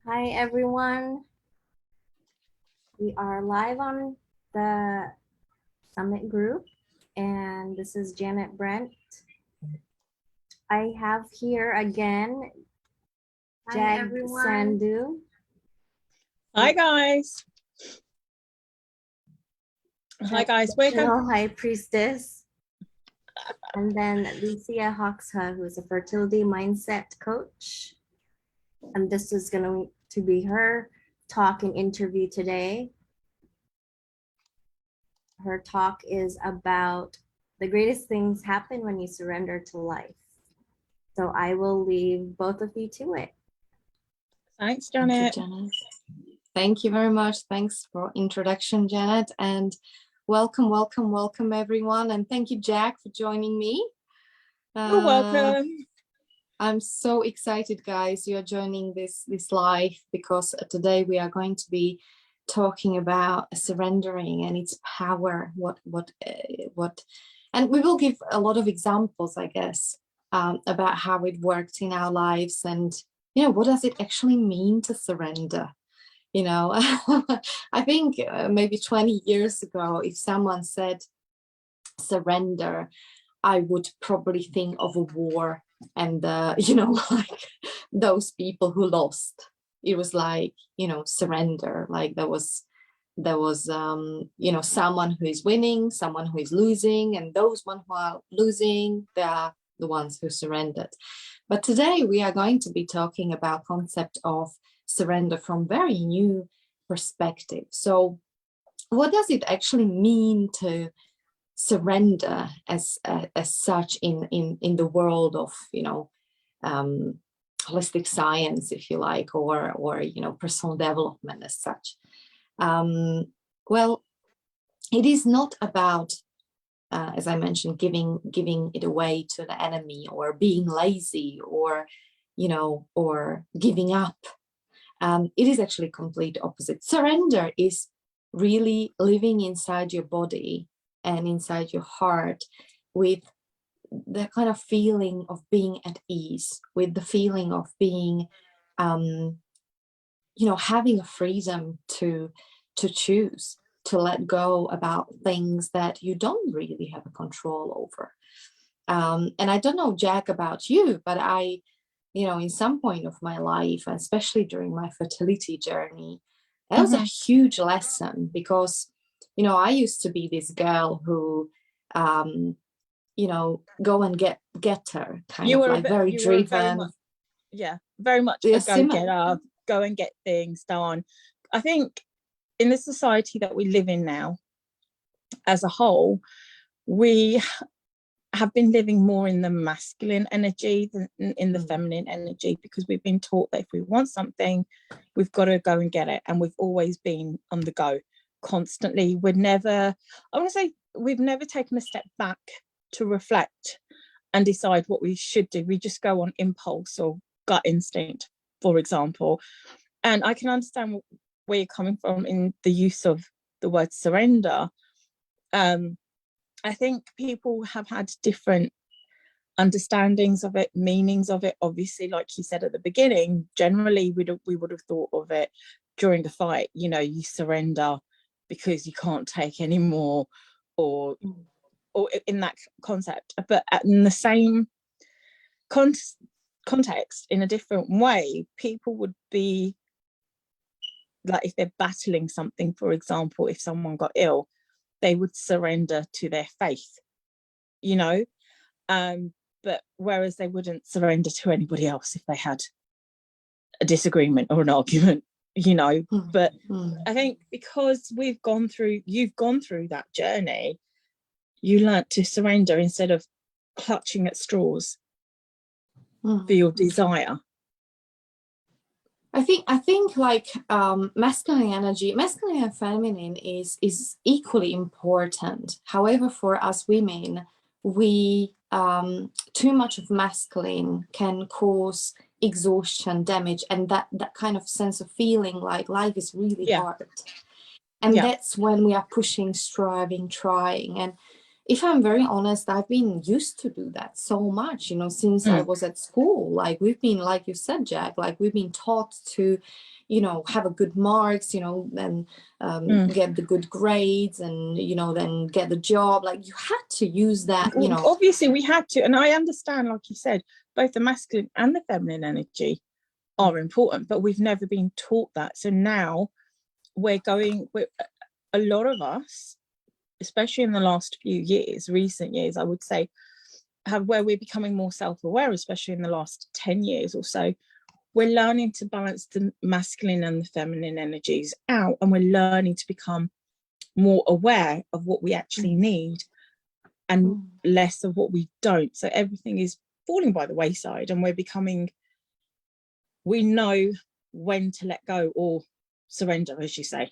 Hi, everyone. We are live on the Summit group, and this is Janet Brent. I have here again Jag Sandhu. Hi guys. Hi guys, welcome. High Priestess. And then Lucia Hoxha, who's a fertility mindset coach. And this is going to be her talk and interview today. Her talk is about the greatest things happen when you surrender to life. So I will leave both of you to it. Thanks, Janet. Thank you, Janet. Thank you very much. Thanks for introduction, Janet. And welcome everyone. And thank you, Jack, for joining me. You're welcome. I'm so excited, guys. You're joining this live because today we are going to be talking about surrendering and its power. And we will give a lot of examples, I guess, about how it worked in our lives and what does it actually mean to surrender? I think maybe 20 years ago, if someone said surrender, I would probably think of a war and, like those people who lost. It was like, surrender, like there was someone who is winning, someone who is losing, and those one who are losing, they are the ones who surrendered. But today we are going to be talking about concept of surrender from very new perspective. So what does it actually mean to surrender as such in the world of holistic science, if you like, or personal development as such? Well, it is not about as I mentioned, giving it away to the enemy, or being lazy, or giving up. It is actually complete opposite. Surrender is really living inside your body and inside your heart with the kind of feeling of being at ease, with the feeling of being, having a freedom to choose, to let go about things that you don't really have a control over. And I don't know, Jack, about you, but I, in some point of my life, especially during my fertility journey, that was a huge lesson because, I used to be this girl who, go and get her, kind of like very driven. Very much a go-getter, go and get things done. I think in the society that we live in now, as a whole, we have been living more in the masculine energy than in the feminine energy, because we've been taught that if we want something, we've got to go and get it. And we've always been on the go constantly. We've never taken a step back to reflect and decide what we should do. We just go on impulse or gut instinct, for example. And I can understand where you're coming from in the use of the word surrender. I think people have had different understandings of it, meanings of it. Obviously, like you said at the beginning, generally we would have thought of it during a fight. You surrender because you can't take any more, or in that concept. But in the same context, in a different way, people would be like, if they're battling something, for example, if someone got ill, they would surrender to their faith, but whereas they wouldn't surrender to anybody else if they had a disagreement or an argument, but I think because you've gone through that journey, you learnt to surrender instead of clutching at straws for your desire. I think like masculine energy, masculine and feminine is equally important. However, for us women, we too much of masculine can cause exhaustion, damage, and that kind of sense of feeling like life is really hard. And that's when we are pushing, striving, trying. And if I'm very honest, I've been used to do that so much, you know, since I was at school. Like we've been, like you said, Jack, like we've been taught to, you know, have a good marks, you know, then get the good grades and, you know, then get the job. Like you had to use that, you know. Obviously we had to, and I understand, like you said, both the masculine and the feminine energy are important, but we've never been taught that. So now a lot of us, especially in the last few years, recent years, I would say, where we're becoming more self-aware, especially in the last 10 years or so, we're learning to balance the masculine and the feminine energies out, and we're learning to become more aware of what we actually need and less of what we don't. So everything is falling by the wayside, and we know when to let go or surrender, as you say.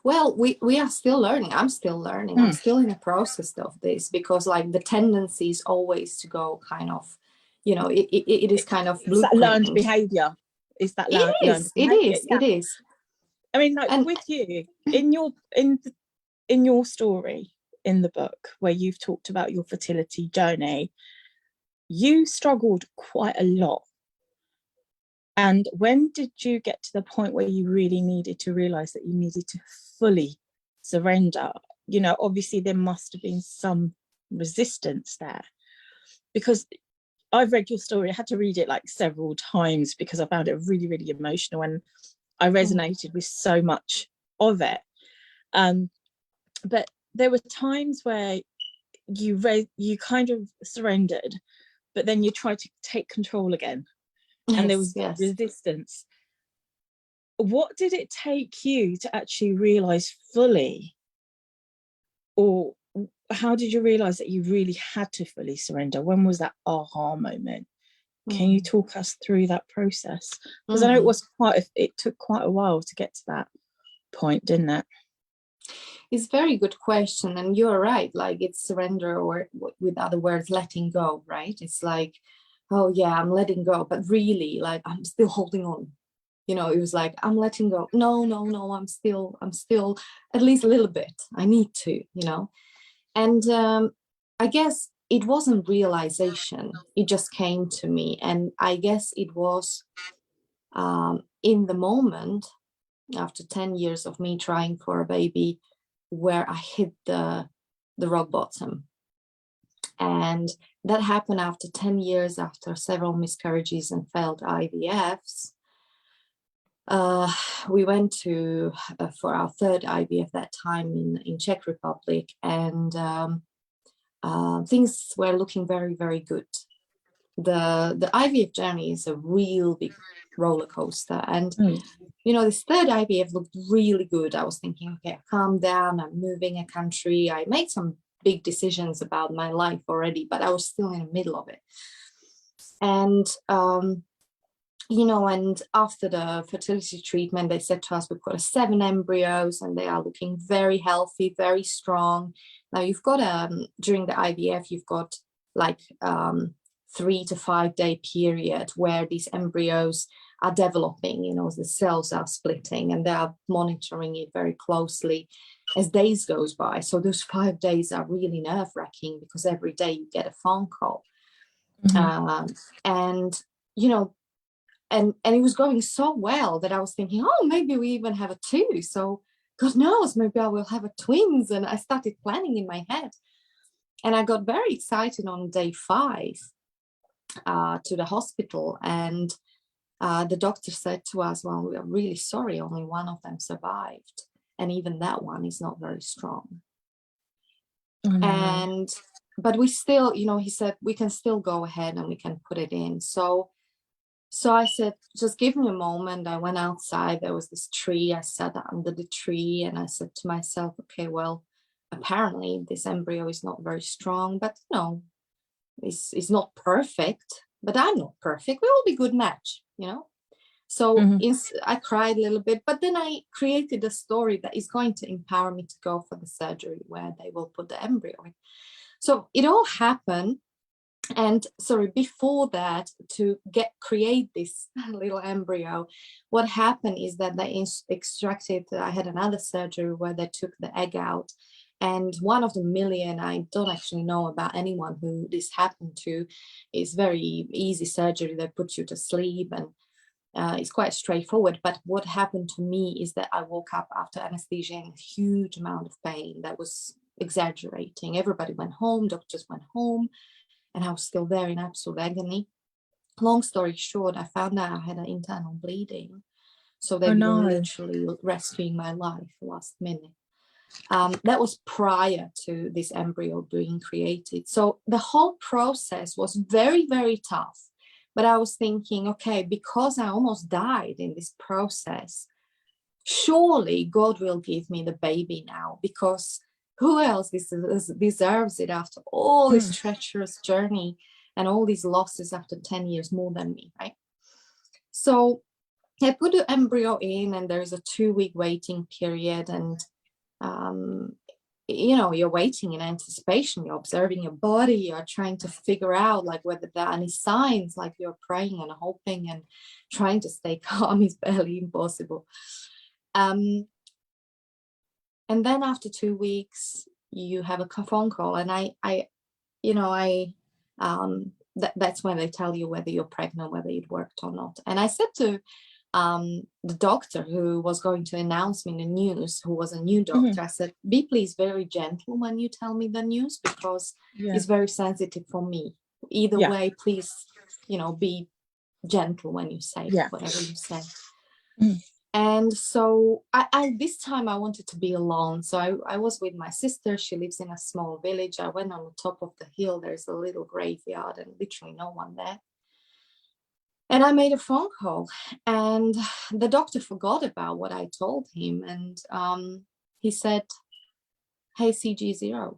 Well, we are still learning. I'm still learning. I'm still in the process of this, because like the tendency is always to go kind of, you know, it is kind of it's that learned behavior. It's that learned behavior. It is. I mean, like with you, in your story in the book, where you've talked about your fertility journey, you struggled quite a lot. And when did you get to the point where you really needed to realize that you needed to fully surrender? You know, obviously there must have been some resistance there, because I've read your story. I had to read it like several times because I found it really, really emotional, and I resonated with so much of it. But there were times where you kind of surrendered, but then you tried to take control again. And there was resistance. What did it take you to actually realize fully, or how did you realize that you really had to fully surrender? When was that aha moment? Can you talk us through that process? Because I know it took quite a while to get to that point, didn't it? It's a very good question, and you're right. Like it's surrender, or with other words, letting go, right? It's like, oh yeah, I'm letting go, but really, like I'm still holding on. You know, it was like, I'm letting go. No, I'm still at least a little bit. I need to, you know. And I guess it wasn't realization. It just came to me. And I guess it was in the moment, after 10 years of me trying for a baby, where I hit the rock bottom. And that happened after 10 years, after several miscarriages and failed IVFs. We went to for our third IVF that time in Czech Republic, and things were looking very, very good. The IVF journey is a real big roller coaster, and you know, this third IVF looked really good. I was thinking, okay, calm down, I'm moving a country. I made some big decisions about my life already, but I was still in the middle of it. And you know, and after the fertility treatment, they said to us, we've got 7 embryos and they are looking very healthy, very strong. Now you've got during the IVF, you've got like 3 to 5 day period where these embryos are developing, you know, the cells are splitting, and they are monitoring it very closely as days goes by. So those 5 days are really nerve-wracking, because every day you get a phone call. And you know, and it was going so well that I was thinking, oh, maybe we even have a 2, so God knows, maybe I will have a twins. And I started planning in my head, and I got very excited on day 5 to the hospital, and the doctor said to us, well, we are really sorry, only one of them survived, and even that one is not very strong. But we still, you know, he said we can still go ahead and we can put it in. So I said, just give me a moment. I went outside, there was this tree, I sat under the tree, and I said to myself, okay, well, apparently this embryo is not very strong, but you know, it's not perfect, but I'm not perfect. We will be a good match, you know. So I cried a little bit, but then I created a story that is going to empower me to go for the surgery where they will put the embryo in. So it all happened. And before that, to create this little embryo, what happened is that they extracted, I had another surgery where they took the egg out, And one of the million, I don't actually know about anyone who this happened to, is very easy surgery. They put you to sleep, and it's quite straightforward. But what happened to me is that I woke up after anesthesia in a huge amount of pain that was exaggerating. Everybody went home, doctors went home, and I was still there in absolute agony. Long story short, I found out I had an internal bleeding. So they were literally rescuing my life last minute. That was prior to this embryo being created. So the whole process was very, very tough. But I was thinking, okay, because I almost died in this process, surely God will give me the baby now, because who else deserves it after all this treacherous journey and all these losses after 10 years more than me, right? So I put the embryo in, and there's a 2-week waiting period, and you know, you're waiting in anticipation, you're observing your body, you're trying to figure out like whether there are any signs, like you're praying and hoping and trying to stay calm is barely impossible. And then after 2 weeks, you have a phone call, and that's when they tell you whether you're pregnant, whether it worked or not. And I said to the doctor who was going to announce me in the news, who was a new doctor, I said, be please very gentle when you tell me the news, because it's very sensitive for me. Either way, please, you know, be gentle when you say whatever you say. And so I this time I wanted to be alone. So I was with my sister. She lives in a small village. I went on the top of the hill. There's a little graveyard and literally no one there. And I made a phone call, and the doctor forgot about what I told him. And he said, hey, CG0,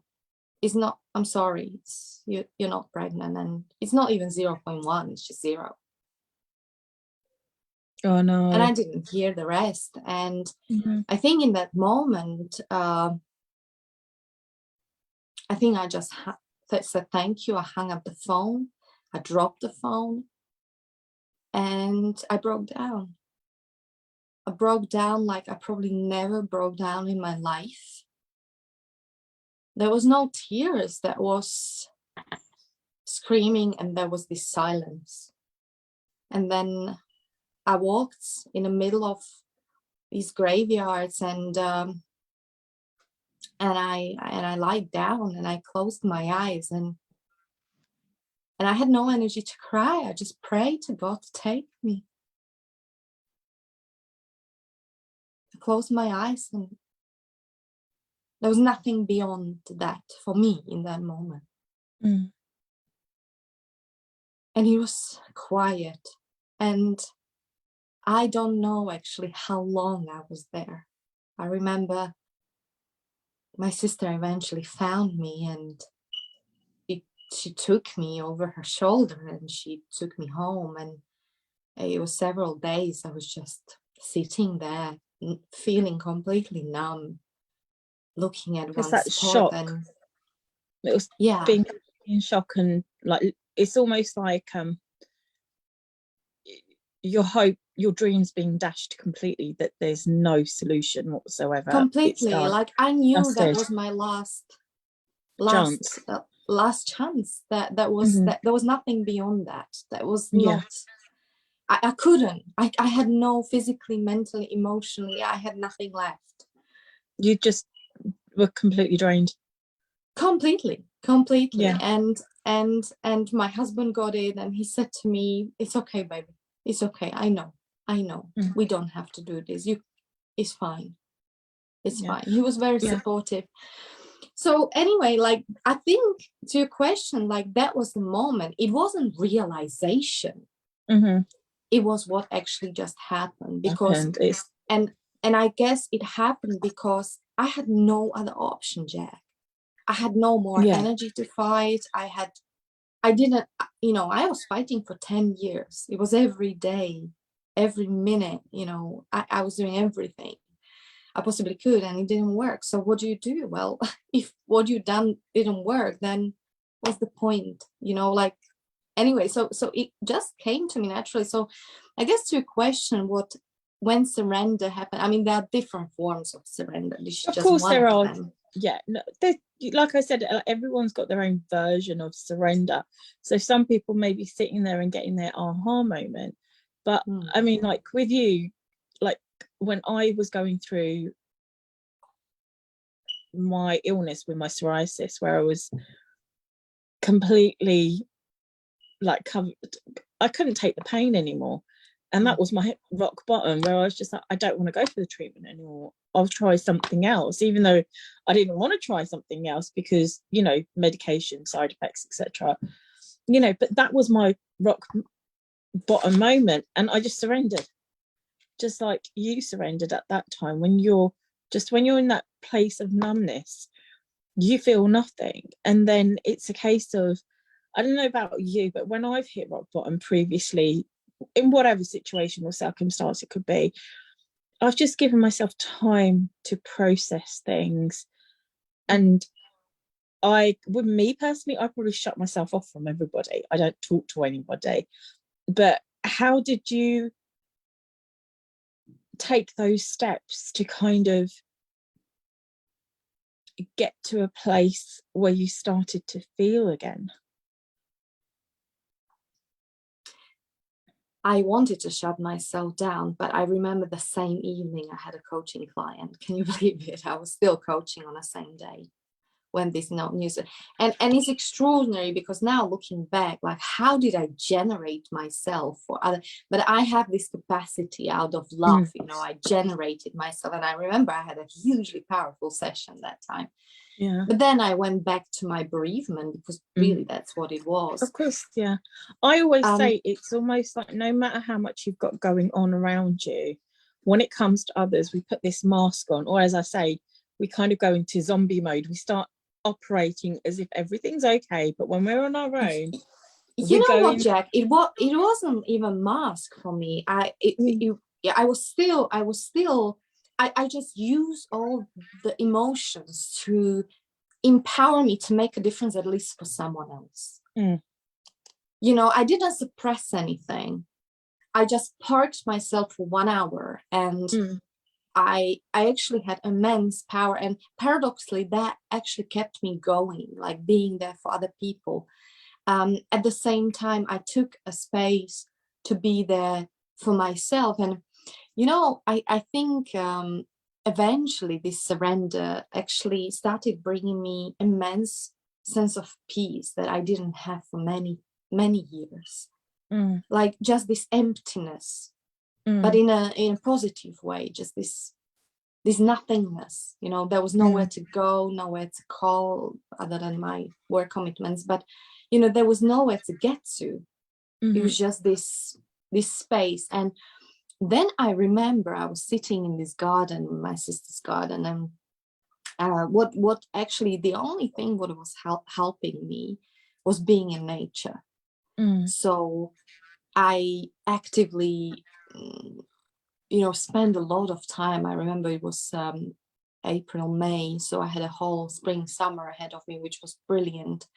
it's not, I'm sorry, you're not pregnant. And it's not even 0.1, it's just 0. Oh no. And I didn't hear the rest. And I think in that moment, I think I just said thank you. I hung up the phone, I dropped the phone, and I broke down. I broke down like I probably never broke down in my life. There was no tears, there was screaming, and there was this silence. And then I walked in the middle of these graveyards, and I lied down and I closed my eyes, and I had no energy to cry. I just prayed to God to take me. I closed my eyes, and there was nothing beyond that for me in that moment. And it was quiet, and I don't know actually how long I was there. I remember my sister eventually found me, and she took me over her shoulder and she took me home. And it was several days I was just sitting there, feeling completely numb, looking at one that spot. shock. And it was being in shock, and like it's almost like your dreams being dashed completely, that there's no solution whatsoever. Completely, like I knew that was my last chance. Last chance. That was that there was nothing beyond that. That was not. I couldn't. I had no physically, mentally, emotionally. I had nothing left. You just were completely drained. Completely. Yeah. And my husband got it, and he said to me, "It's okay, baby. It's okay. I know. We don't have to do this. It's fine. It's fine." He was very supportive. So anyway, like I think to your question, like that was the moment. It wasn't realization. It was what actually just happened, because and I guess it happened because I had no other option, Jack. I had no more energy to fight. I was fighting for 10 years. It was every day, every minute, I was doing everything I possibly could, and it didn't work. So what do you do? Well, if what you done didn't work, then what's the point? Anyway, so it just came to me naturally. So I guess to your question, when surrender happened, I mean, there are different forms of surrender. This is of just course one there of are them. yeah, no, like I said, everyone's got their own version of surrender. So some people may be sitting there and getting their aha moment, but I mean, like with you, like when I was going through my illness with my psoriasis, where I was completely like covered, I couldn't take the pain anymore, and that was my rock bottom, where I was just like, I don't want to go for the treatment anymore, I'll try something else, even though I didn't want to try something else because, you know, medication, side effects, etc., you know. But that was my rock bottom moment, and I just surrendered, just like you surrendered at that time. When you're in that place of numbness, you feel nothing, and then it's a case of, I don't know about you, but when I've hit rock bottom previously, in whatever situation or circumstance it could be, I've just given myself time to process things. And with me personally, I probably shut myself off from everybody. I don't talk to anybody. But how did you take those steps to kind of get to a place where you started to feel again? I wanted to shut myself down, but I remember the same evening I had a coaching client. Can you believe it? I was still coaching on the same day when this news, and it's extraordinary, because now looking back, like, how did I generate myself for other? But I have this capacity out of love, you know, I generated myself, and I remember I had a hugely powerful session that time. Yeah. But then I went back to my bereavement, because really that's what it was. Of course, yeah. I always say it's almost like no matter how much you've got going on around you, when it comes to others, we put this mask on, or as I say, we kind of go into zombie mode. We start operating as if everything's okay, but when we're on our own, you know what, Jack? It wasn't even mask for me. I just use all the emotions to empower me to make a difference, at least for someone else. You know, I didn't suppress anything. I just parked myself for 1 hour, and I actually had immense power. And paradoxically, that actually kept me going, like being there for other people. At the same time, I took a space to be there for myself. And, you know, I think eventually this surrender actually started bringing me immense sense of peace that I didn't have for many, many years. Like just this emptiness, but in a positive way, just this nothingness, you know. There was nowhere to go, nowhere to call other than my work commitments, but you know, there was nowhere to get to. It was just this space. And then I remember I was sitting in this garden, my sister's garden, and what actually the only thing what was helping me was being in nature. So I actively you know, spend a lot of time. I remember it was April, May, so I had a whole spring, summer ahead of me, which was brilliant.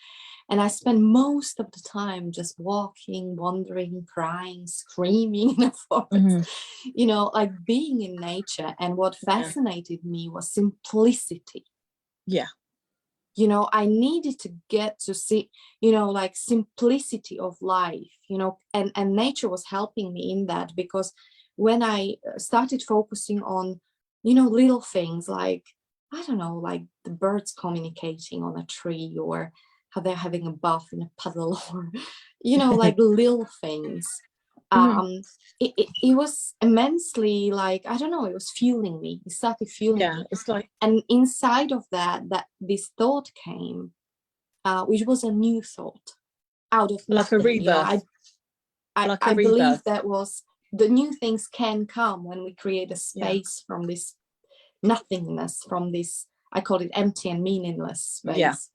And I spent most of the time just walking, wandering, crying, screaming in the forest, you know, like being in nature. And what fascinated me was simplicity. Yeah. You know, I needed to get to see, you know, like simplicity of life, you know, and nature was helping me in that, because when I started focusing on, you know, little things like, I don't know, like the birds communicating on a tree, or how they're having a bath in a puddle, or, you know, like little things. It was immensely, like, I don't know, it was fueling me. It started fueling me. It's like, and inside of that this thought came, which was a new thought out of like nothing. a rebirth. You know, I believe that was the new things can come when we create a space from this nothingness, from this, I call it empty and meaningless space.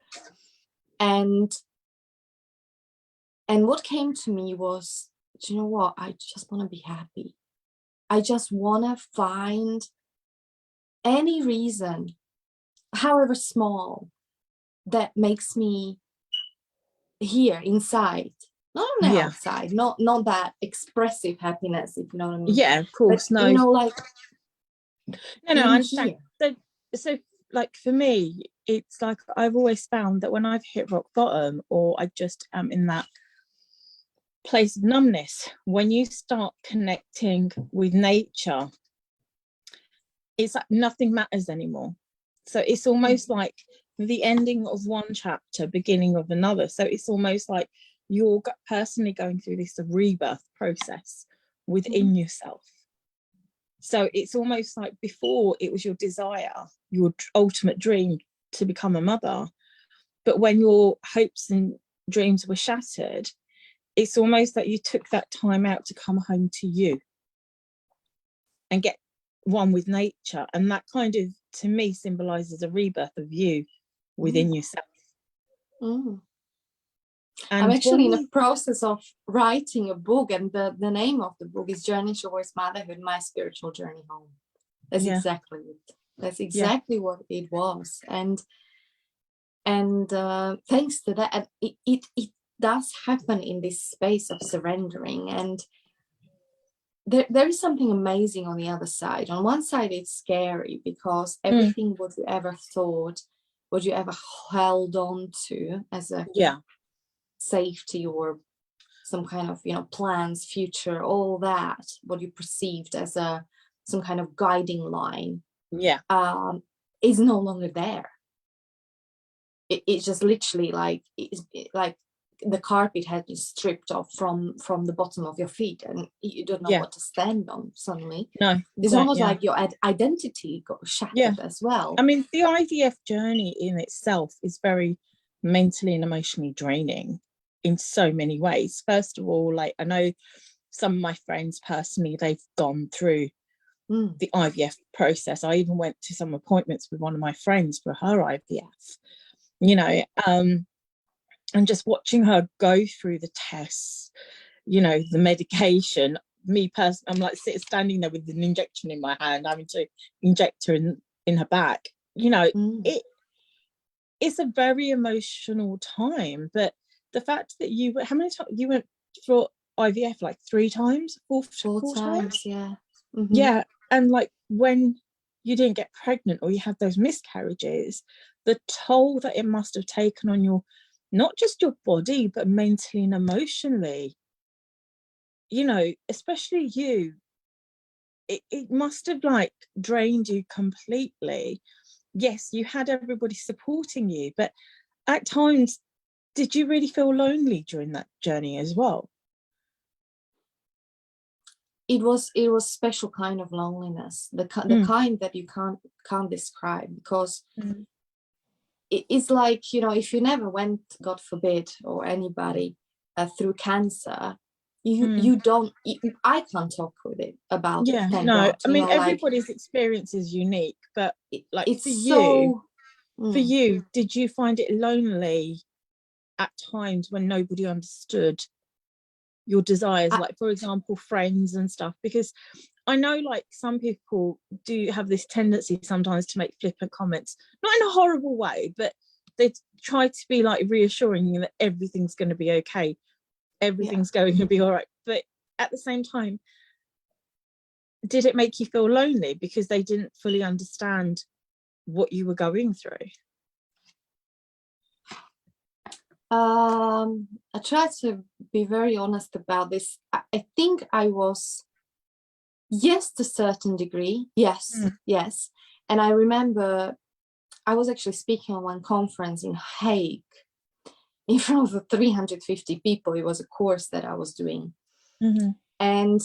And what came to me was, do you know what? I just want to be happy. I just want to find any reason, however small, that makes me here inside. Not on the outside, not that expressive happiness, if you know what I mean. Yeah, of course. But, you know, like no, I understand. So like for me, it's like I've always found that when I've hit rock bottom, or I just am in that place of numbness, when you start connecting with nature, it's like nothing matters anymore. So it's almost like the ending of one chapter, beginning of another. So it's almost like you're personally going through this rebirth process within yourself. So it's almost like before it was your desire, your ultimate dream to become a mother. But when your hopes and dreams were shattered, it's almost like you took that time out to come home to you and get one with nature. And that kind of, to me, symbolizes a rebirth of you within yourself. Mm. And I'm actually in the process of writing a book, and the name of the book is Journey Towards Motherhood, My Spiritual Journey Home. That's exactly it. That's exactly what it was. And thanks to that, it does happen in this space of surrendering. And there is something amazing on the other side. On one side, it's scary because everything what you ever thought, what you ever held on to as a safety or some kind of, plans, future, all that, what you perceived as some kind of guiding line, is no longer there. It's just literally like the carpet has been stripped off from the bottom of your feet, and you don't know what to stand on suddenly. No, it's almost like your identity got shattered as well. I mean, the IVF journey in itself is very mentally and emotionally draining in so many ways. First of all, like, I know some of my friends personally, they've gone through the IVF process. I even went to some appointments with one of my friends for her IVF, and just watching her go through the tests, the medication. Me personally, I'm like standing there with an injection in my hand, having to inject her in her back. It's a very emotional time. But the fact that how many times you went for IVF? Like 3 times, four times? Yeah. Yeah. And like when you didn't get pregnant or you had those miscarriages, the toll that it must have taken on your, not just your body, but mentally and emotionally, especially you, it must have like drained you completely. Yes, you had everybody supporting you, but at times, did you really feel lonely during that journey as well? It was special kind of loneliness, the kind that you can't describe, because it's like, if you never went, God forbid, or anybody through cancer, I can't talk with it about it. Thank God. I mean, everybody's experience is unique, but like it's for you, did you find it lonely at times when nobody understood your desires, like, for example, friends and stuff? Because I know, like, some people do have this tendency sometimes to make flippant comments, not in a horrible way, but they try to be like reassuring you that everything's going to be okay, everything's going to be all right. But at the same time, did it make you feel lonely because they didn't fully understand what you were going through? I try to be very honest about this. I think I was, yes, to a certain degree, yes. And I remember I was actually speaking on one conference in Hague in front of 350 people. It was a course that I was doing. And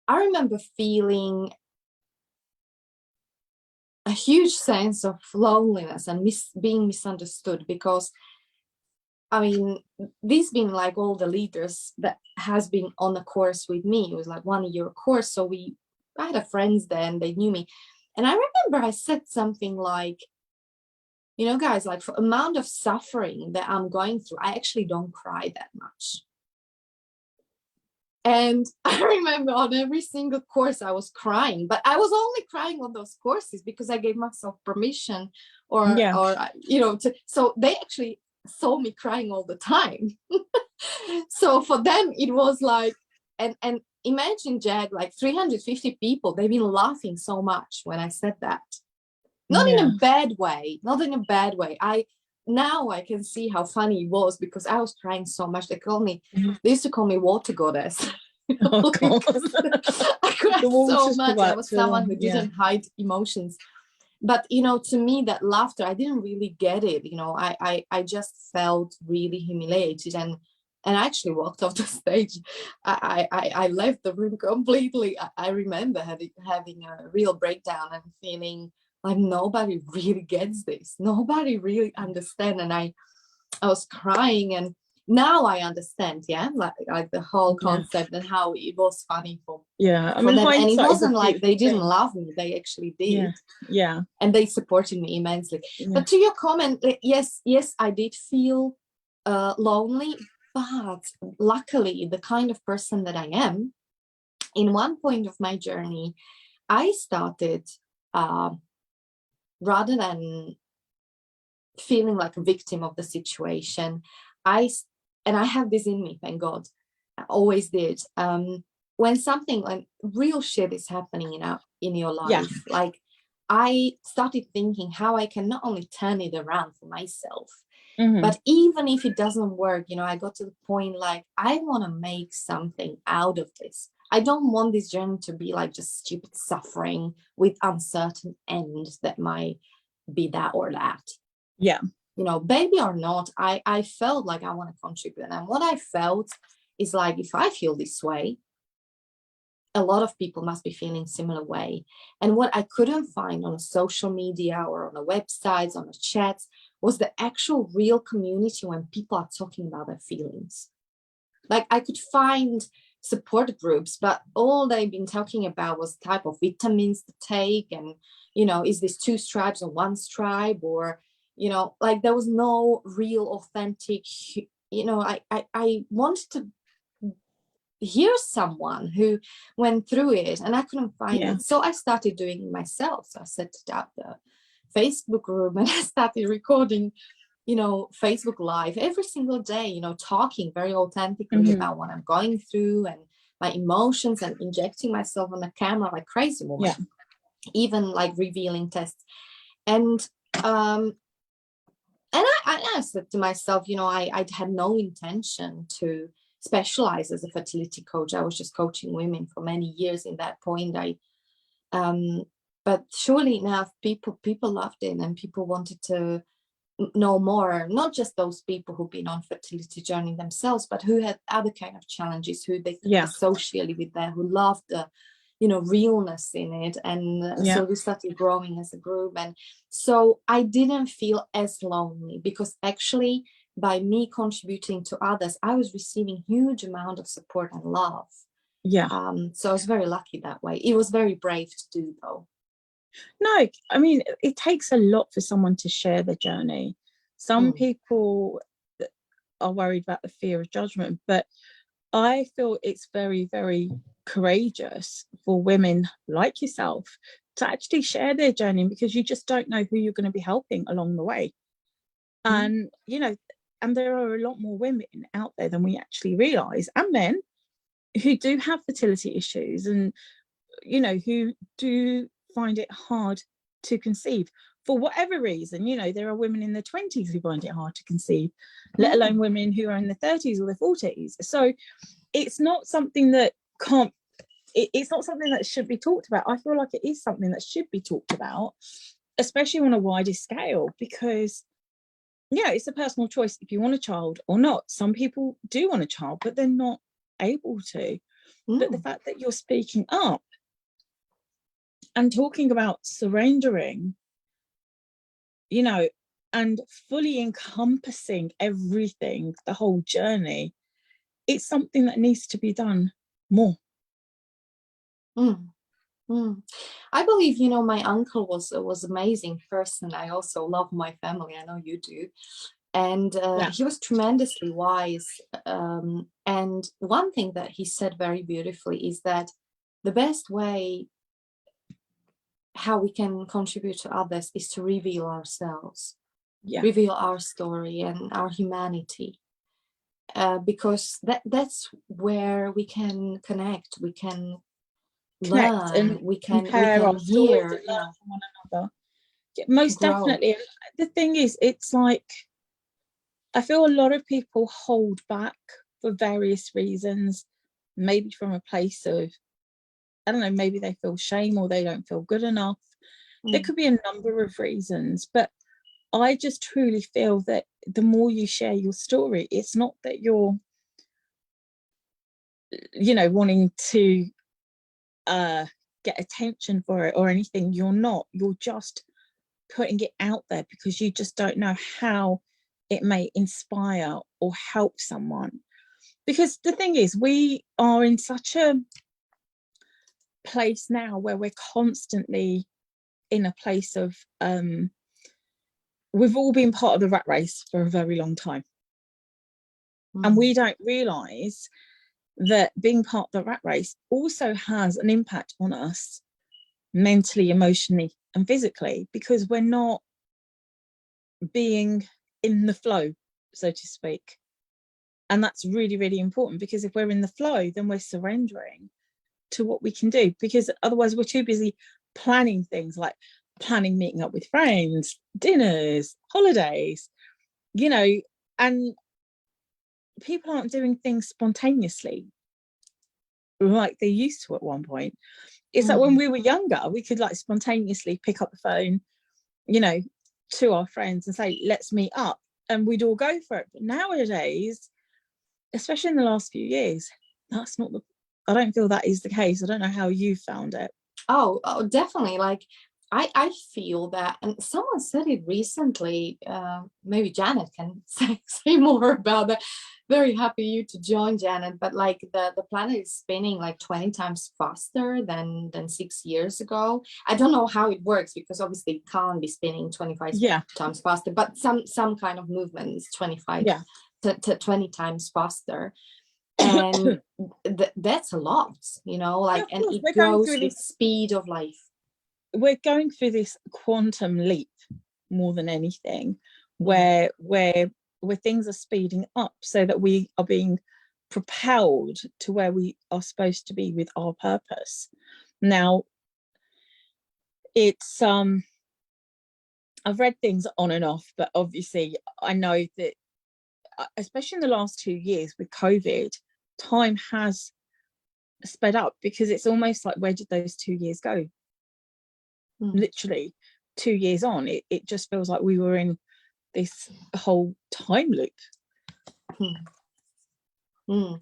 I remember feeling a huge sense of loneliness and being misunderstood, because I mean, these been like all the leaders that has been on the course with me. It was like 1 year course. So I had friends there and they knew me. And I remember I said something like, guys, like, for amount of suffering that I'm going through, I actually don't cry that much. And I remember on every single course I was crying, but I was only crying on those courses because I gave myself permission so they actually saw me crying all the time. So for them it was like, and imagine, Jag, like 350 people, they've been laughing so much when I said that. not in Yeah. a bad way, not in a bad way. Now I can see how funny it was, because I was crying so much. They used to call me water goddess. Oh God. I cried The so water's much. I corrupt, was someone who yeah. didn't hide emotions. But to me, that laughter, I didn't really get it. I just felt really humiliated, and I actually walked off the stage. I left the room completely. I remember having a real breakdown and feeling like nobody really gets this. Nobody really understands. And I was crying, and now I understand, like the whole concept and how it was funny for I for mean, them. And it hindsight is a wasn't like they beautiful didn't thing. love me, they actually did. Yeah. And they supported me immensely. Yeah. But to your comment, yes, I did feel lonely, but luckily, the kind of person that I am, in one point of my journey, I started, rather than feeling like a victim of the situation, I have this in me, thank God, I always did. When real shit is happening in your life, like, I started thinking how I can not only turn it around for myself, but even if it doesn't work, I got to the point like, I want to make something out of this. I don't want this journey to be like just stupid suffering with uncertain ends that might be that or that. Yeah. Baby or not, I felt like I want to contribute. And what I felt is like, if I feel this way, a lot of people must be feeling similar way. And what I couldn't find on a social media or on the websites, on the chats, was the actual real community when people are talking about their feelings. Like, I could find support groups, but all they've been talking about was type of vitamins to take, and is this 2 stripes or 1 stripe, or like, there was no real authentic, I wanted to hear someone who went through it, and I couldn't find it. So I started doing it myself. So I set up the Facebook group, and I started recording Facebook Live every single day, talking very authentically about what I'm going through and my emotions, and injecting myself on the camera like crazy woman, even like revealing tests. And I said to myself, I had no intention to specialize as a fertility coach. I was just coaching women for many years in that point. But surely enough, people loved it, and people wanted to know more, not just those people who've been on fertility journey themselves, but who had other kind of challenges, who they could associate with that, who loved the realness in it. And so we started growing as a group. And so I didn't feel as lonely, because actually by me contributing to others, I was receiving huge amount of support and love. So I was very lucky that way. It was very brave to do, though. No, I mean, it takes a lot for someone to share their journey. Some people are worried about the fear of judgment, but I feel it's very, very courageous for women like yourself to actually share their journey, because you just don't know who you're going to be helping along the way. And, and there are a lot more women out there than we actually realize, and men who do have fertility issues, and, who do find it hard to conceive for whatever reason. There are women in their 20s who find it hard to conceive, let alone women who are in their 30s or their 40s. So it's not something that it's not something that should be talked about. I feel like it is something that should be talked about, especially on a wider scale, because it's a personal choice if you want a child or not. Some people do want a child, but they're not able to. But the fact that you're speaking up and talking about surrendering, and fully encompassing everything, the whole journey, it's something that needs to be done more. I believe, my uncle was amazing person. I also love my family. I know you do. And he was tremendously wise. And one thing that he said very beautifully is that the best way how we can contribute to others is to reveal ourselves, reveal our story and our humanity. Because that's where we can connect, we can learn, and we can hear hear from one another. most grow. definitely. The thing is, it's like, I feel a lot of people hold back for various reasons, maybe from a place of, I don't know, maybe they feel shame or they don't feel good enough. There could be a number of reasons, but I just truly feel that the more you share your story, it's not that you're, you know, wanting to get attention for it or anything. You're not. You're just putting it out there because you just don't know how it may inspire or help someone. Because the thing is, we are in such a place now where we're constantly in a place of we've all been part of the rat race for a very long time, and we don't realize that being part of the rat race also has an impact on us mentally, emotionally and physically, because we're not being in the flow, so to speak. And that's really, really important, because if we're in the flow, then we're surrendering to what we can do, because otherwise we're too busy planning things, like planning meeting up with friends, dinners, holidays, you know, and people aren't doing things spontaneously like they used to at one point. It's like when we were younger, we could like spontaneously pick up the phone, you know, to our friends and say, let's meet up, and we'd all go for it. But nowadays, especially in the last few years, that's not the, I don't feel that is the case. I don't know how you found it. Oh, definitely. Like, I feel that, and someone said it recently, maybe Janet can say more about that. Very happy you to join, Janet, but like the planet is spinning like 20 times faster than 6 years ago. I don't know how it works, because obviously it can't be spinning 25 times faster, but some kind of movement is 25 to 20 times faster. And that's a lot, you know, like, and it goes with speed of life. We're going through this quantum leap more than anything, where things are speeding up so that we are being propelled to where we are supposed to be with our purpose. Now, it's I've read things on and off, but obviously I know that, especially in the last 2 years with COVID, time has sped up, because it's almost like, where did those 2 years go? Literally 2 years on, it just feels like we were in this whole time loop. And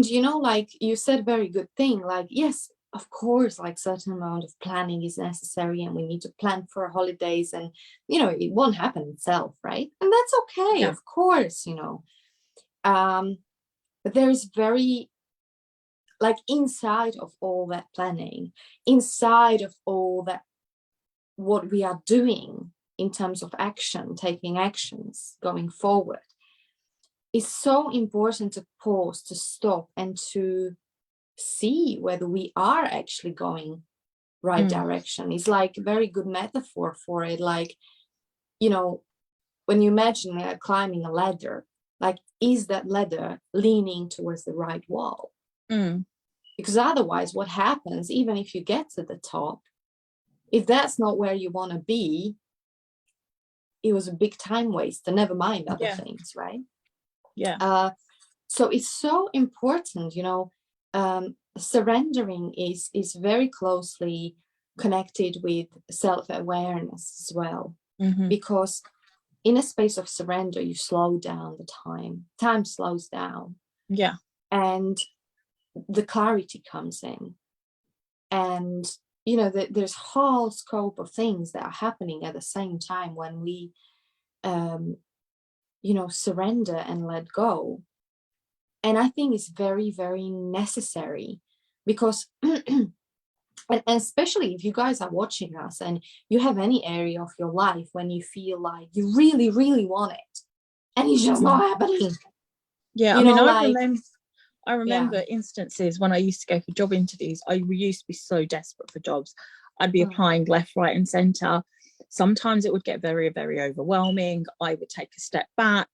you know, like you said, very good thing, like, yes, of course, like certain amount of planning is necessary, and we need to plan for holidays, and you know, it won't happen itself, right? And that's okay, of course, you know. But there's very, like, inside of all that planning, inside of all that, what we are doing in terms of action, taking actions, going forward, it's so important to pause, to stop, and to see whether we are actually going right direction. It's like a very good metaphor for it. Like, you know, when you imagine climbing a ladder, like, is that ladder leaning towards the right wall? Because otherwise, what happens, even if you get to the top, if that's not where you want to be, it was a big time waste, and never mind other things, right? So it's so important, you know. Surrendering is very closely connected with self-awareness as well, because in a space of surrender, you slow down the time slows down, and the clarity comes in, and you know, there's whole scope of things that are happening at the same time when we you know, surrender and let go. And I think it's very, very necessary, because and especially if you guys are watching us and you have any area of your life when you feel like you really, really want it and it's just not happening. I mean, I remember instances when I used to go for job interviews. I used to be so desperate for jobs. I'd be applying left, right and centre. Sometimes it would get very, very overwhelming. I would take a step back,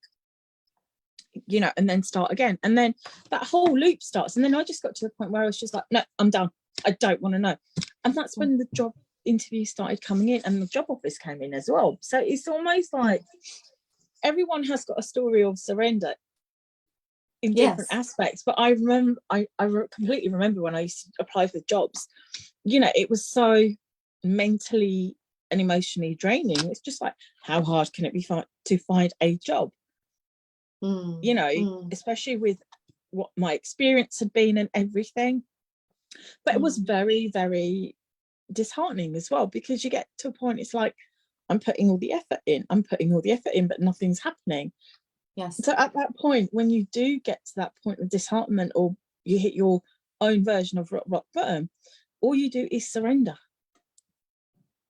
you know, and then start again. And then that whole loop starts. And then I just got to the point where I was just like, no, I'm done. I don't want to know. And that's when the job interviews started coming in and the job offers came in as well. So it's almost like everyone has got a story of surrender in different aspects. But I remember, I completely remember when I used to apply for jobs, you know, it was so mentally and emotionally draining. It's just like, how hard can it be to find a job? You know, especially with what my experience had been and everything. But it was very, very disheartening as well, because you get to a point, it's like, I'm putting all the effort in, but nothing's happening. Yes. So at that point, when you do get to that point of disheartenment, or you hit your own version of rock bottom, all you do is surrender.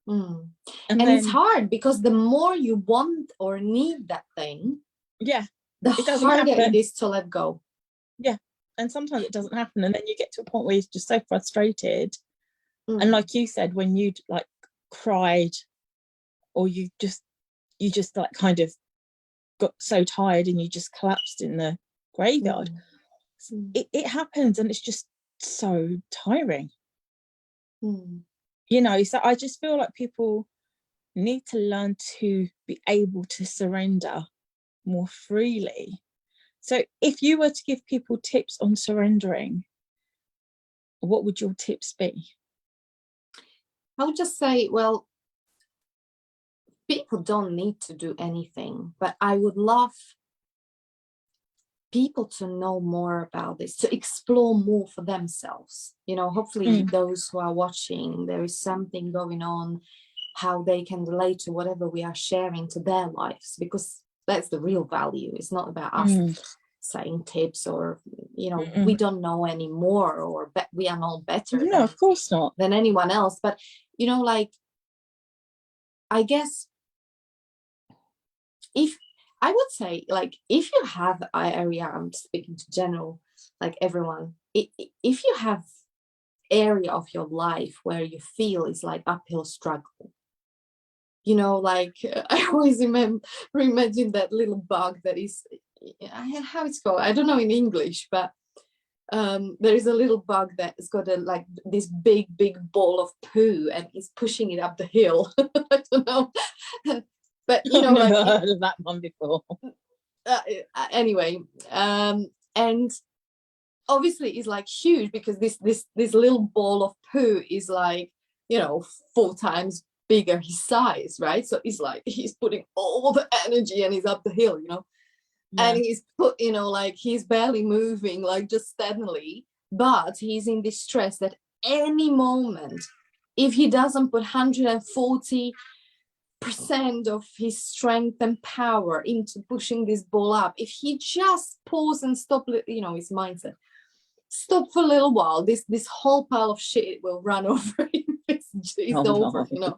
And then, it's hard, because the more you want or need that thing, the harder it is to let go. And sometimes it doesn't happen, and then you get to a point where you're just so frustrated. And like you said, when you'd like cried, or you just like kind of got so tired and you just collapsed in the graveyard. It happens, and it's just so tiring. You know, so I just feel like people need to learn to be able to surrender more freely. So if you were to give people tips on surrendering, what would your tips be? I would just say, well, people don't need to do anything, but I would love people to know more about this, to explore more for themselves. You know, hopefully those who are watching, there is something going on, how they can relate to whatever we are sharing to their lives, because that's the real value. It's not about us saying tips, or, you know, we don't know anymore, or we are not better of course not, than anyone else. But, you know, like, I guess if I would say, like, if you have an area, I'm speaking to general, like everyone, if you have area of your life where you feel is like uphill struggle, you know, like I always imagine that little bug that is, how it's called, I don't know in English, but there is a little bug that's got like this big ball of poo, and is pushing it up the hill. I don't know. But, you know, I've never like, heard of that one before. Anyway, and obviously it's like huge, because this little ball of poo is like, you know, 4 times bigger his size, right? So it's like he's putting all the energy and he's up the hill, you know, and he's you know, like, he's barely moving, like, just steadily, but he's in this stress that any moment, if he doesn't put 140% of his strength and power into pushing this ball up, if he just pause and stop, you know, his mindset, stop for a little while, this whole pile of shit will run over him. It's over, you know.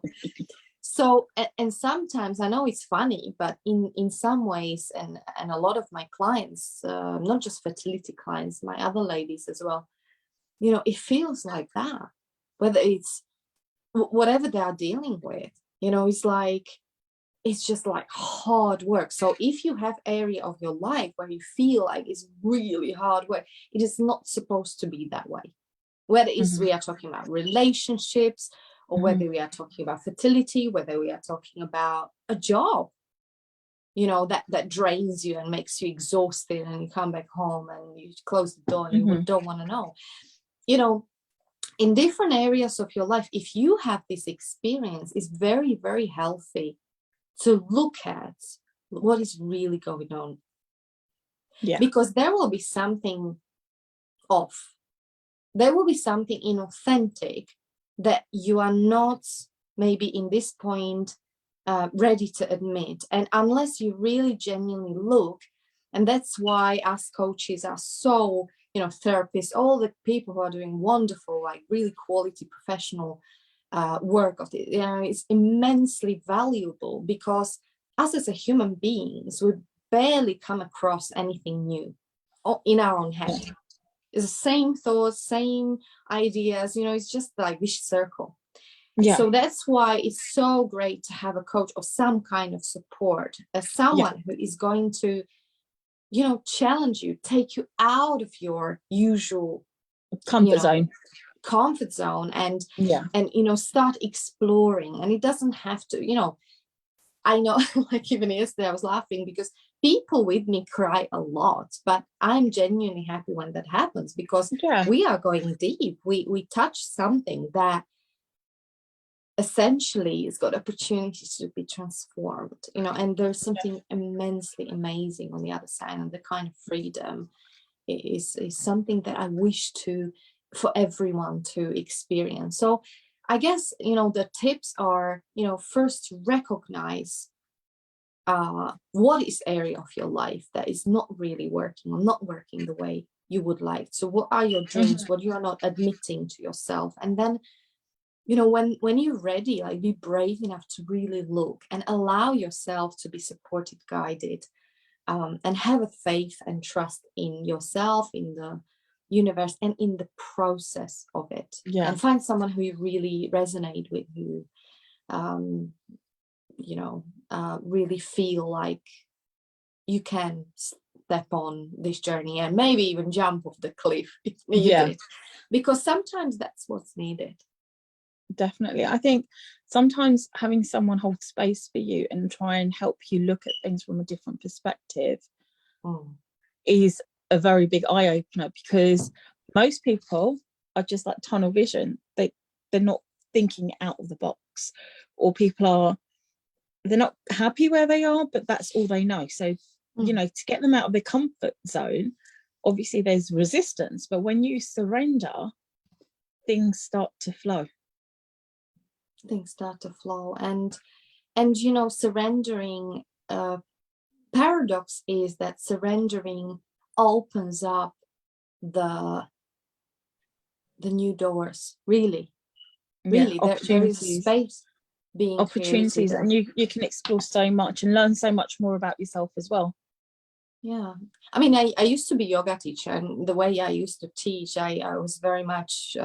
So, and sometimes, I know it's funny, but in some ways, and a lot of my clients, not just fertility clients, my other ladies as well, you know, it feels like that, whether it's whatever they are dealing with, you know, it's like, it's just like hard work. So if you have area of your life where you feel like it's really hard work, it is not supposed to be that way. Whether it's we are talking about relationships, or whether we are talking about fertility, whether we are talking about a job, you know, that drains you and makes you exhausted, and you come back home and you close the door and you don't want to know. You know, in different areas of your life, if you have this experience, it's very, very healthy to look at what is really going on. Because there will be something off. There will be something inauthentic that you are not, maybe in this point, ready to admit. And unless you really genuinely look, and that's why us coaches are so, you know, therapists, all the people who are doing wonderful, like really quality professional work of it, you know, it's immensely valuable, because us as a human beings, we barely come across anything new in our own head. It's the same thoughts, same ideas, you know, it's just like this circle. So that's why it's so great to have a coach or some kind of support, as someone who is going to, you know, challenge you, take you out of your usual comfort zone. comfort zone and Yeah. start exploring. And it doesn't have to, I know, like even yesterday I was laughing because people with me cry a lot, but I'm genuinely happy when that happens, because Yeah. we are going deep. We touch something that essentially has got opportunities to be transformed, and there's something immensely amazing on the other side. And the kind of freedom is something that I wish for everyone to experience. So I guess, the tips are, first recognize what is area of your life that is not really working or not working the way you would like. So what are your dreams, what you are not admitting to yourself? And then, when you're ready, like, be brave enough to really look and allow yourself to be supported, guided, and have a faith and trust in yourself, in the universe, and in the process of it. Yeah. And find someone who you really resonate with, who really feel like you can step on this journey and maybe even jump off the cliff if needed, because sometimes that's what's needed. Definitely. I think sometimes having someone hold space for you and try and help you look at things from a different perspective is a very big eye-opener, because most people are just like tunnel vision. They're not thinking out of the box, or they're not happy where they are, but that's all they know. So to get them out of their comfort zone, obviously there's resistance, but when you surrender, things start to flow. And surrendering, paradox is that surrendering opens up the new doors. Really there is space being opportunities created. And you can explore so much and learn so much more about yourself as well. Yeah, I mean, I used to be yoga teacher, and the way I used to teach, I was very much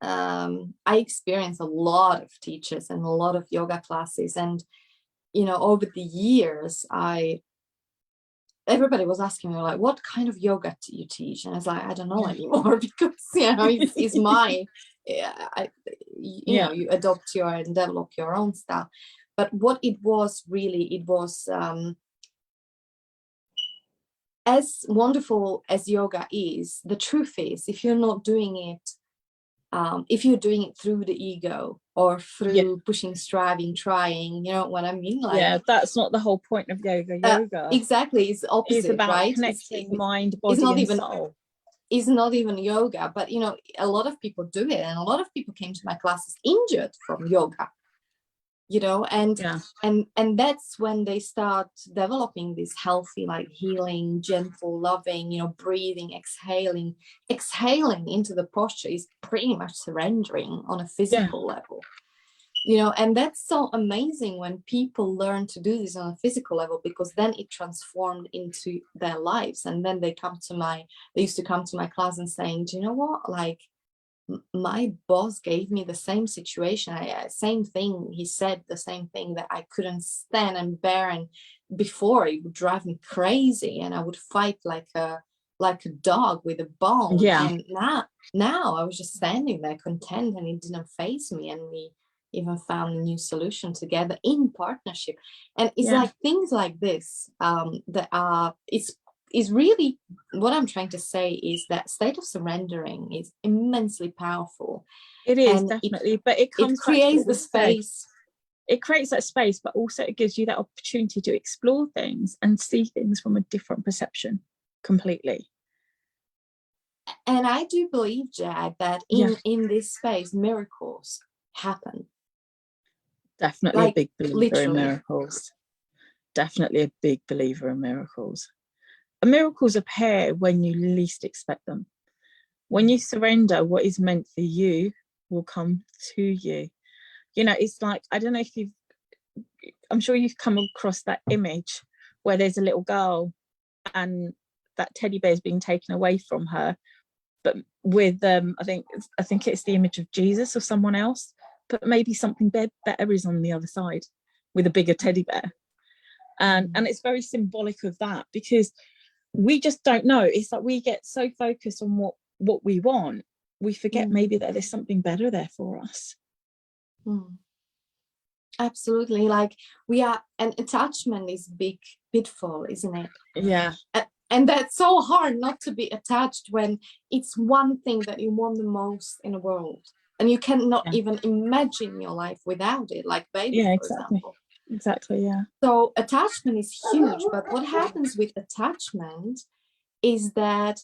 I experienced a lot of teachers and a lot of yoga classes, and over the years everybody was asking me, like, what kind of yoga do you teach? And I was like, I don't know anymore, because it's my you adopt and develop your own style. But what it was as wonderful as yoga is, the truth is, if you're not doing it, if you're doing it through the ego or through pushing, striving, trying, you know what I mean? Like, that's not the whole point of yoga. Exactly, it's opposite. It's about right? connecting mind, body, and soul. It's not even yoga, but a lot of people do it, and a lot of people came to my classes injured from yoga. And that's when they start developing this healthy, like, healing, gentle, loving, breathing, exhaling into the posture is pretty much surrendering on a physical level. And that's so amazing when people learn to do this on a physical level, because then it transformed into their lives. And then they used to come to my class and saying, do you know what, like, my boss gave me the same situation, same thing. He said the same thing that I couldn't stand and bear, and before it would drive me crazy, and I would fight like a dog with a bone. And now I was just standing there content, and it didn't faze me, and we even found a new solution together in partnership. And it's like things like this that are is really what I'm trying to say is that state of surrendering is immensely powerful. It is, and definitely, but it creates the space. It creates that space, but also it gives you that opportunity to explore things and see things from a different perception completely. And I do believe, Jad, that in this space, miracles happen. Definitely, like, a big believer in miracles. Definitely a big believer in miracles. Miracles appear when you least expect them. When you surrender, what is meant for you will come to you. It's like, I don't know if I'm sure you've come across that image where there's a little girl and that teddy bear is being taken away from her, but with I think it's the image of Jesus or someone else, but maybe something better is on the other side with a bigger teddy bear. And it's very symbolic of that, because we just don't know. It's like we get so focused on what we want, we forget maybe that there's something better there for us. Absolutely. Like we are, and attachment is big pitfall, isn't it? Yeah. And that's so hard not to be attached when it's one thing that you want the most in the world, and you cannot even imagine your life without it, like baby, for example. Exactly, yeah. So attachment is huge, but what happens with attachment is that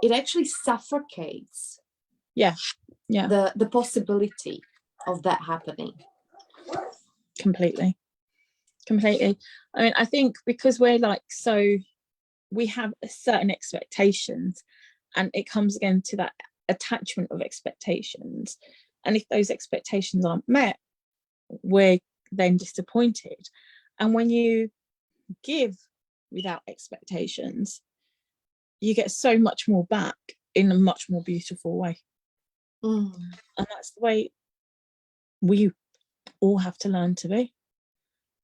it actually suffocates the possibility of that happening. Completely. I mean, I think because we're like, so we have certain expectations, and it comes again to that attachment of expectations, and if those expectations aren't met, we're then disappointed. And when you give without expectations, you get so much more back in a much more beautiful way. And that's the way we all have to learn to be,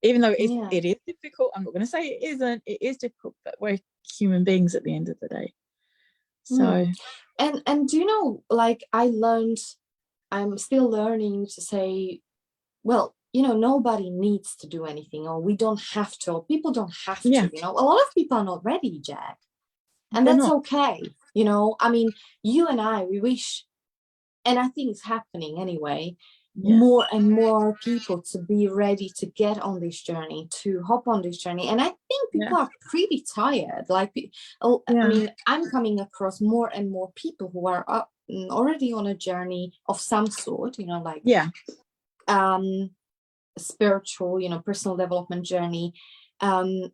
even though it is difficult. I'm not going to say it isn't. It is difficult, but we're human beings at the end of the day. So and do you know, like I'm still learning to say, well, you know, nobody needs to do anything, or we don't have to, or people don't have to, you know. A lot of people are not ready, Jack, and that's okay, you know. I mean, you and I, we wish, and I think it's happening anyway, more and more people to be ready to get on this journey, to hop on this journey. And I think people are pretty tired. Like, I mean, I'm coming across more and more people who are already on a journey of some sort, you know, like spiritual, you know, personal development journey. And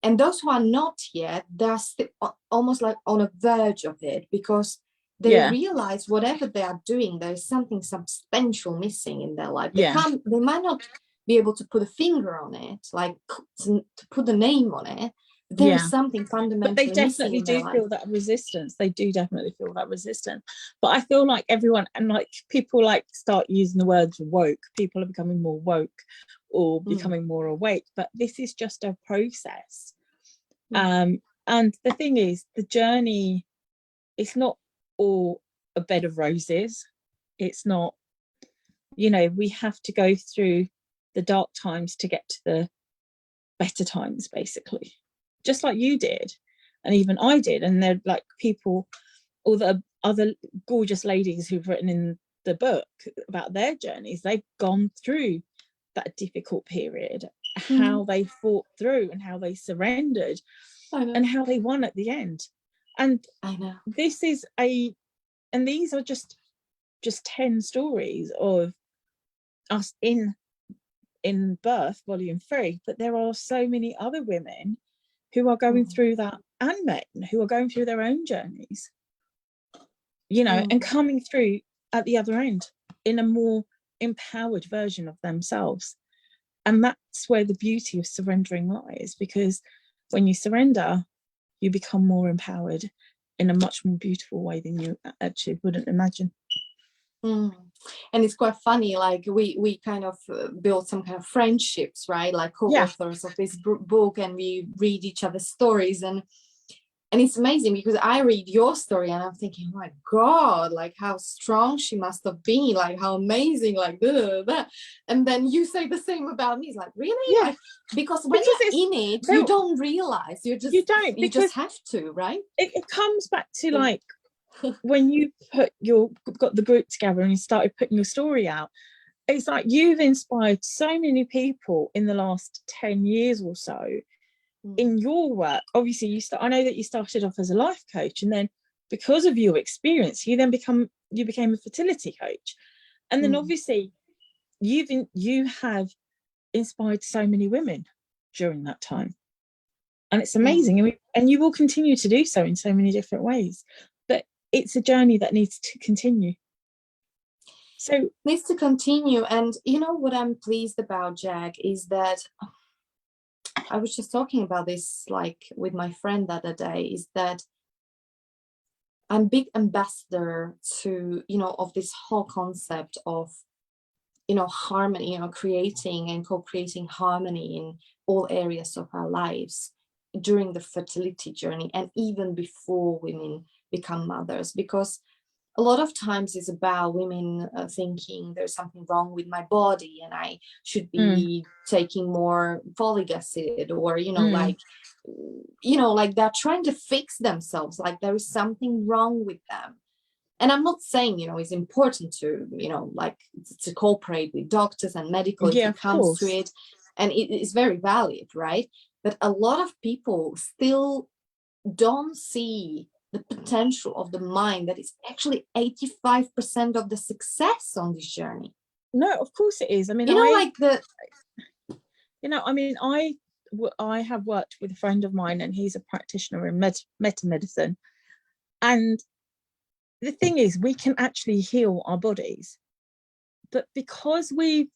those who are not yet, they're still almost like on a verge of it, because they realize whatever they are doing, there is something substantial missing in their life. They might not be able to put a finger on it, like to put a name on it. There is something fundamentally but they definitely missing in do feel that resistance. They do definitely feel that resistance. But I feel like everyone, and like people like start using the words woke, people are becoming more woke or becoming more awake, but this is just a process. And the thing is, the journey, it's not all a bed of roses. It's not, you know, we have to go through the dark times to get to the better times, basically, just like you did, and even I did. And they're like people, all the other gorgeous ladies who've written in the book about their journeys, they've gone through that difficult period, how they fought through and how they surrendered and how they won at the end. And I know this is and these are just 10 stories of us in Birth Volume 3, but there are so many other women who are going through that, and men who are going through their own journeys, you know, and coming through at the other end in a more empowered version of themselves. And that's where the beauty of surrendering lies, because when you surrender, you become more empowered in a much more beautiful way than you actually wouldn't imagine. And it's quite funny, like we kind of build some kind of friendships, right? Like co-authors of this book, and we read each other's stories, and it's amazing because I read your story and I'm thinking, oh my God, like how strong she must have been, like how amazing, like that. And then you say the same about me. It's like, really? Yeah. Like, because when you're in it, you don't realize. You just have to, right? It comes back to like when you got the group together and you started putting your story out. It's like you've inspired so many people in the last 10 years or so in your work. Obviously, I know that you started off as a life coach, and then because of your experience, you became a fertility coach, and then obviously you have inspired so many women during that time, and it's amazing. And you will continue to do so in so many different ways. But it's a journey that needs to continue. So needs to continue. And you know what I'm pleased about, Jack, is that I was just talking about this like with my friend the other day, is that I'm big ambassador to, you know, of this whole concept of, you know, harmony, you know, creating and co-creating harmony in all areas of our lives during the fertility journey and even before women become mothers. Because a lot of times it's about women thinking there's something wrong with my body and I should be taking more folic acid, or like they're trying to fix themselves, like there is something wrong with them. And I'm not saying, it's important to, like to cooperate with doctors and medical if it comes to it. And it is very valid, right? But a lot of people still don't see the potential of the mind that is actually 85% of the success on this journey. No, of course it is. I mean, I have worked with a friend of mine, and he's a practitioner in metamedicine. And the thing is, we can actually heal our bodies, but because we've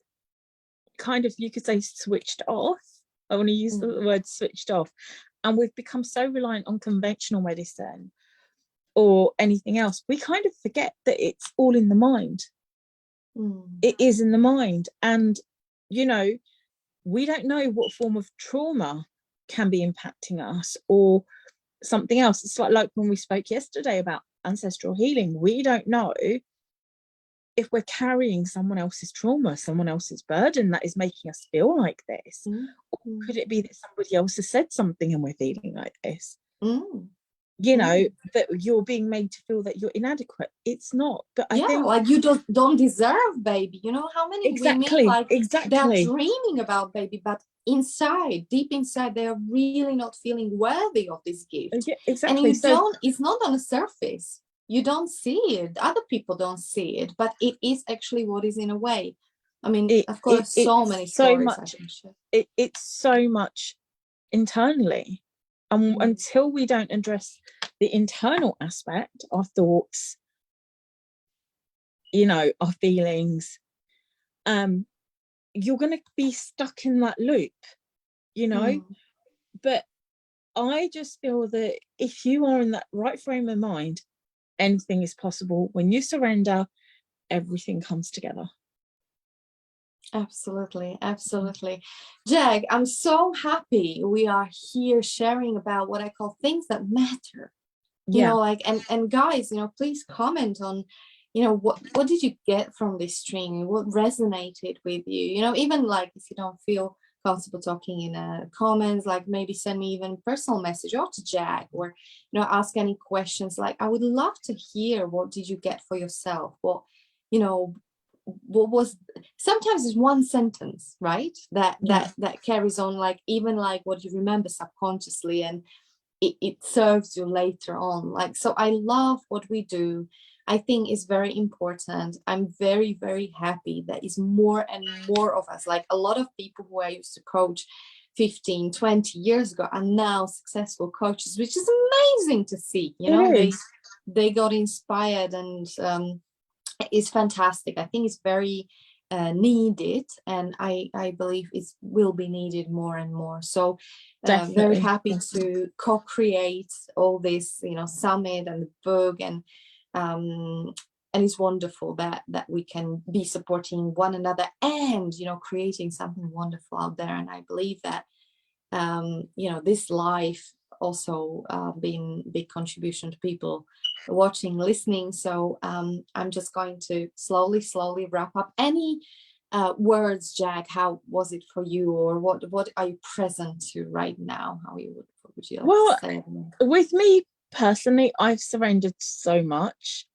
kind of, you could say, switched off, I want to use the word switched off, and we've become so reliant on conventional medicine or anything else, we kind of forget that it's all in the mind. It is in the mind. And we don't know what form of trauma can be impacting us or something else. It's like when we spoke yesterday about ancestral healing, we don't know if we're carrying someone else's trauma, someone else's burden that is making us feel like this. Or could it be that somebody else has said something and we're feeling like this? That you're being made to feel that you're inadequate. It's not. But I think, like, you don't deserve baby. How many women, like, they're dreaming about baby, but deep inside, they are really not feeling worthy of this gift. And it's not on the surface. You don't see it. Other people don't see it, but it is actually what is in a way. I mean, I've got so many stories. It's so much internally. Until we don't address the internal aspect, our thoughts, our feelings, you're going to be stuck in that loop, But I just feel that if you are in that right frame of mind, anything is possible. When you surrender, everything comes together. Absolutely. Jag, I'm so happy we are here sharing about what I call things that matter. And guys, please comment on, what did you get from this stream? What resonated with you? Even like if you don't feel comfortable talking in comments, like maybe send me even personal message or to Jag, or ask any questions. Like, I would love to hear, what did you get for yourself? What was, sometimes it's one sentence, right, that carries on, like even like what you remember subconsciously, and it serves you later on. Like, so I love what we do. I think it's very important. I'm very, very happy that is more and more of us, like a lot of people who I used to coach 15, 20 years ago are now successful coaches, which is amazing to see. They got inspired, and is fantastic. I think it's very needed, and I believe it will be needed more and more. So very happy to co-create all this, summit and the book, and it's wonderful that we can be supporting one another and creating something wonderful out there. And I believe that this life also been big contribution to people watching, listening. So I'm just going to slowly wrap up. Any words, Jag, how was it for you, or what are you present to right now? What would you like to say? With me personally, I've surrendered so much.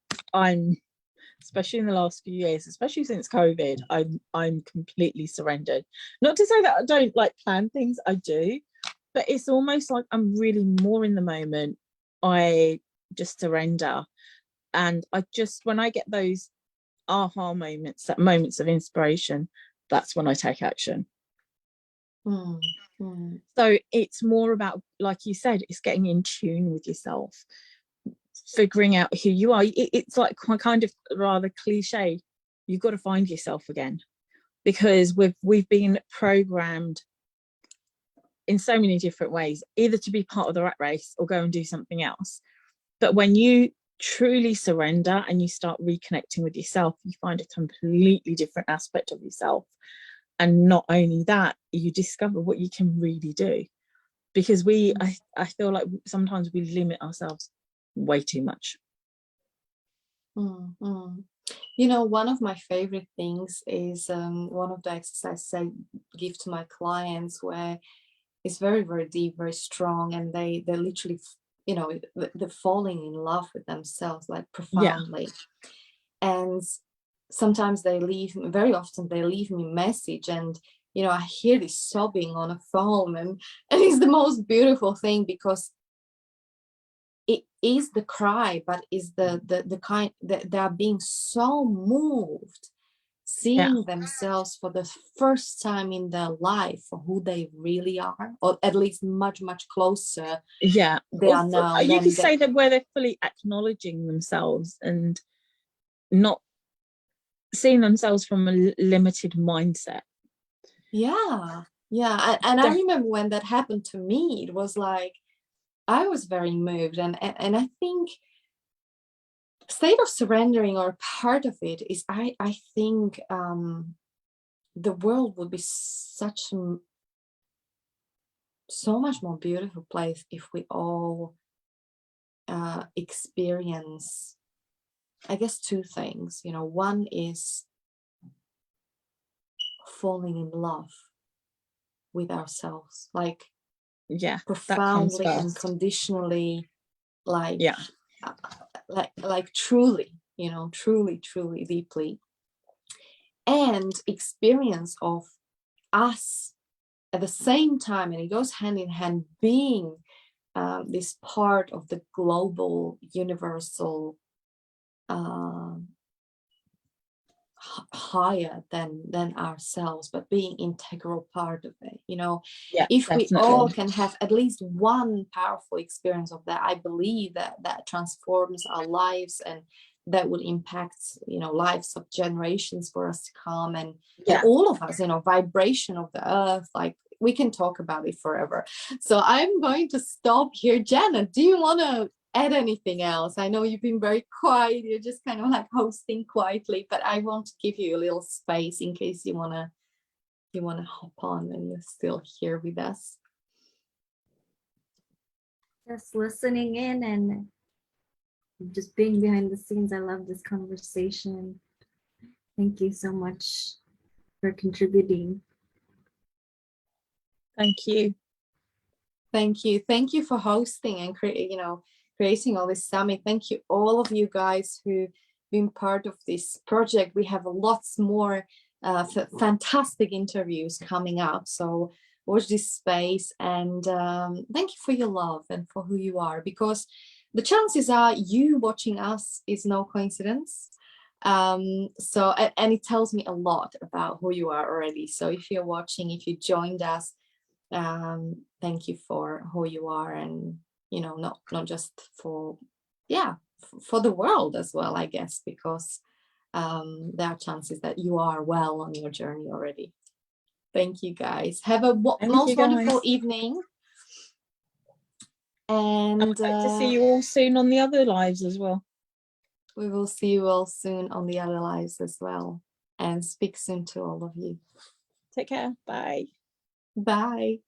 Especially in the last few years, especially since COVID, I'm completely surrendered. Not to say that I don't like plan things, I do, but it's almost like I'm really more in the moment. I just surrender, and when I get those aha moments, that moments of inspiration, that's when I take action. So it's more about, like you said, it's getting in tune with yourself, figuring out who you are. It's like kind of rather cliche. You've got to find yourself again, because we've been programmed in so many different ways, either to be part of the rat race or go and do something else. But when you truly surrender and you start reconnecting with yourself, you find a completely different aspect of yourself. And not only that, you discover what you can really do, because I feel like sometimes we limit ourselves way too much. Mm, mm. You know, one of my favorite things is one of the exercises I give to my clients, where it's very, very deep, very strong, and they literally, you know, they're falling in love with themselves, like Yeah. profoundly. And sometimes very often they leave me a message, and you know, I hear this sobbing on a phone, and it's the most beautiful thing, because it is the cry, but is the kind that they are being so moved, Yeah. seeing themselves for the first time in their life for who they really are, or at least much, much closer Yeah. they are now. You Than could say that where they're fully acknowledging themselves and not seeing themselves from a limited mindset. Yeah, yeah. And I remember when that happened to me, it was like I was very moved, and I think state of surrendering, or part of it is, I think the world would be so much more beautiful place if we all experience, I guess, two things. You know, one is falling in love with ourselves, like Yeah, that comes profoundly, first. unconditionally, like Yeah. Like truly, you know, truly, truly, deeply. And experience of us at the same time, and it goes hand in hand, being this part of the global, universal, higher than ourselves, but being integral part of it. You know, Yeah, if we definitely. all can have at least one powerful experience of that, I believe that transforms our lives, and that will impact, you know, lives of generations for us to come, and all of us, you know, vibration of the earth. Like, we can talk about it forever. So I'm going to stop here. Jenna, do you want to add anything else? I know you've been very quiet, you're just kind of like hosting quietly, but I want to give you a little space in case you want to hop on and you're still here with us. Just listening in and just being behind the scenes. I love this conversation. Thank you so much for contributing. Thank you. Thank you for hosting and creating all this summit. Thank you, all of you guys who've been part of this project. We have lots more fantastic interviews coming up, so watch this space. And thank you for your love and for who you are, because the chances are you watching us is no coincidence. So and it tells me a lot about who you are already. So if you're watching, if you joined us, thank you for who you are, and you know, not just for the world as well, I guess, because there are chances that you are well on your journey already. Thank you, guys. Have a most wonderful evening, and I'd like to see you all soon on the other lives as well. We will see you all soon on the other lives as well, and speak soon to all of you. Take care. Bye. Bye.